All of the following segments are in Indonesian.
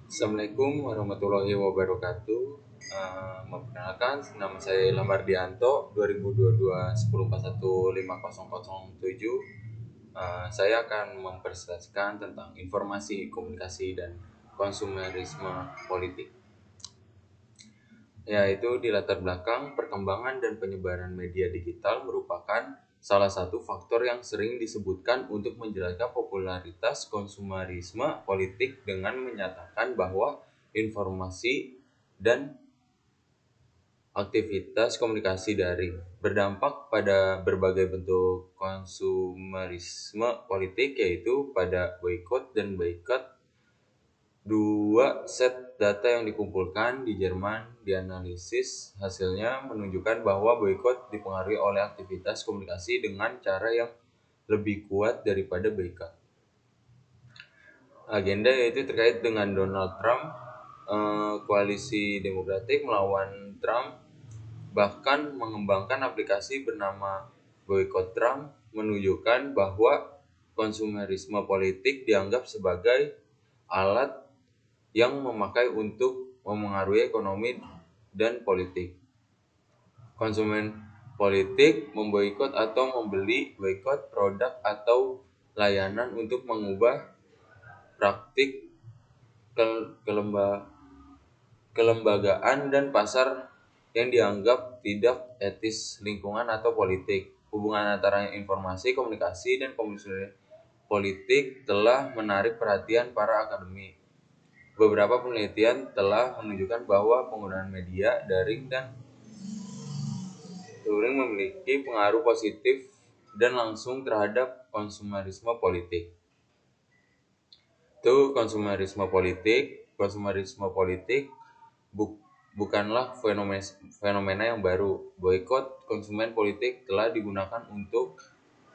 Assalamualaikum warahmatullahi wabarakatuh. Memperkenalkan, nama saya Ilham Ardianto, 2022 10415007. Saya akan mempresentasikan tentang informasi, komunikasi, dan konsumerisme politik. Yaitu di latar belakang perkembangan dan penyebaran media digital merupakan salah satu faktor yang sering disebutkan untuk menjelaskan popularitas konsumerisme politik dengan menyatakan bahwa informasi dan aktivitas komunikasi daring berdampak pada berbagai bentuk konsumerisme politik, yaitu pada boykot dan boykot. Dua set data yang dikumpulkan di Jerman dianalisis, hasilnya menunjukkan bahwa boykot dipengaruhi oleh aktivitas komunikasi dengan cara yang lebih kuat daripada boykot. Agenda yaitu terkait dengan Donald Trump, koalisi Demokratik melawan Trump bahkan mengembangkan aplikasi bernama Boycott Trump, menunjukkan bahwa konsumerisme politik dianggap sebagai alat yang memakai untuk memengaruhi ekonomi dan politik. Konsumen politik memboikot atau membeli boikot produk atau layanan untuk mengubah praktik kelembagaan dan pasar yang dianggap tidak etis, lingkungan atau politik. Hubungan antara informasi, komunikasi, dan komunikasi politik telah menarik perhatian para akademik. Beberapa penelitian telah menunjukkan bahwa penggunaan media daring dan touring memiliki pengaruh positif dan langsung terhadap konsumerisme politik. Itu konsumerisme politik. Konsumerisme politik bukanlah fenomena yang baru. Boikot konsumen politik telah digunakan untuk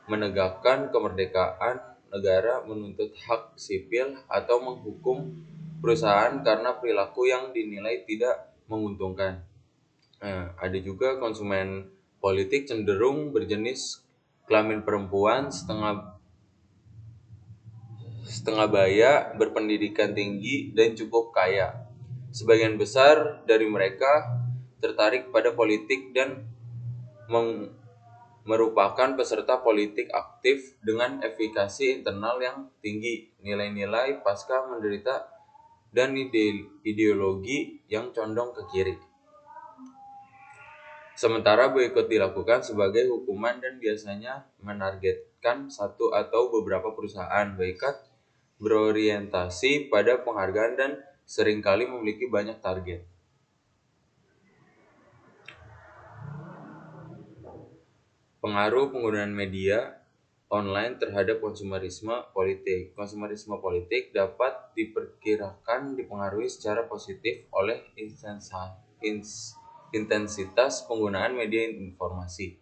menegakkan kemerdekaan negara, menuntut hak sipil, atau menghukum perusahaan karena perilaku yang dinilai tidak menguntungkan. Ada juga konsumen politik cenderung berjenis kelamin perempuan, setengah baya, berpendidikan tinggi, dan cukup kaya. Sebagian besar dari mereka tertarik pada politik dan merupakan peserta politik aktif dengan efikasi internal yang tinggi, nilai-nilai pasca menderita, dan ideologi yang condong ke kiri. Sementara boikot dilakukan sebagai hukuman dan biasanya menargetkan satu atau beberapa perusahaan. Boikot berorientasi pada penghargaan dan seringkali memiliki banyak target. Pengaruh penggunaan media online terhadap konsumerisme politik. Konsumerisme politik dapat diperkirakan dipengaruhi secara positif oleh intensitas penggunaan media informasi.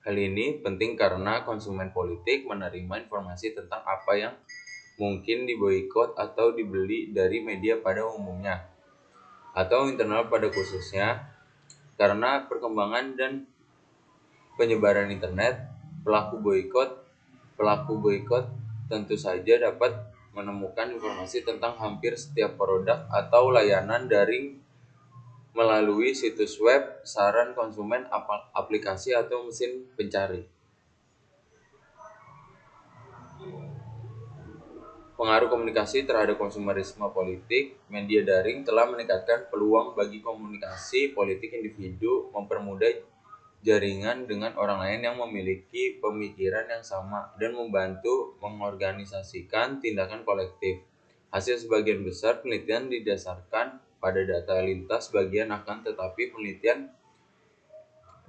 Hal ini penting karena konsumen politik menerima informasi tentang apa yang mungkin diboikot atau dibeli dari media pada umumnya, atau internal pada khususnya. Karena perkembangan dan penyebaran internet, pelaku boikot tentu saja dapat menemukan informasi tentang hampir setiap produk atau layanan daring melalui situs web, saran konsumen, aplikasi, atau mesin pencari. Pengaruh komunikasi terhadap konsumerisme politik. Media daring telah meningkatkan peluang bagi komunikasi politik individu, mempermudah jaringan dengan orang lain yang memiliki pemikiran yang sama, dan membantu mengorganisasikan tindakan kolektif. Hasil sebagian besar penelitian didasarkan pada data lintas bagian, akan tetapi penelitian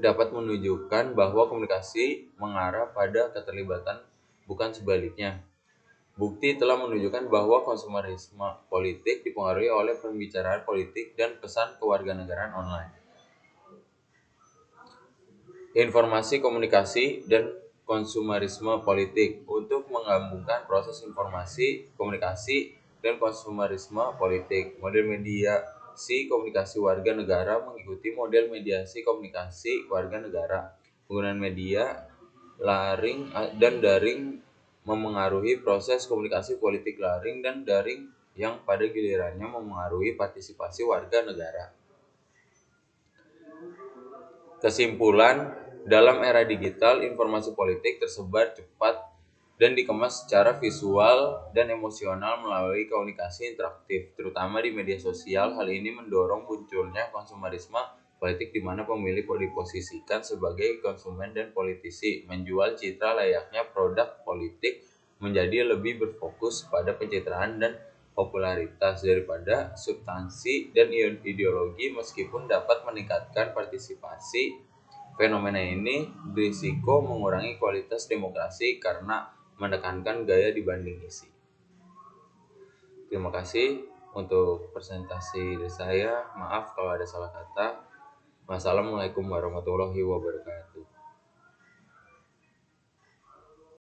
dapat menunjukkan bahwa komunikasi mengarah pada keterlibatan, bukan sebaliknya. Bukti telah menunjukkan bahwa konsumerisme politik dipengaruhi oleh pembicaraan politik dan pesan kewarganegaraan online. Informasi, komunikasi, dan konsumerisme politik. Untuk menggabungkan proses informasi, komunikasi, dan konsumerisme politik, model mediasi komunikasi warga negara mengikuti model mediasi komunikasi warga negara. Penggunaan media laring dan daring memengaruhi proses komunikasi politik laring dan daring yang pada gilirannya memengaruhi partisipasi warga negara. Kesimpulan, dalam era digital, informasi politik tersebar cepat dan dikemas secara visual dan emosional melalui komunikasi interaktif, terutama di media sosial. Hal ini mendorong munculnya konsumerisme politik di mana pemilih diposisikan sebagai konsumen dan politisi menjual citra layaknya produk politik menjadi lebih berfokus pada pencitraan dan popularitas daripada substansi dan ideologi. Meskipun dapat meningkatkan partisipasi, fenomena ini berisiko mengurangi kualitas demokrasi karena menekankan gaya dibanding isi. Terima kasih untuk presentasi dari saya. Maaf kalau ada salah kata. Wassalamualaikum warahmatullahi wabarakatuh.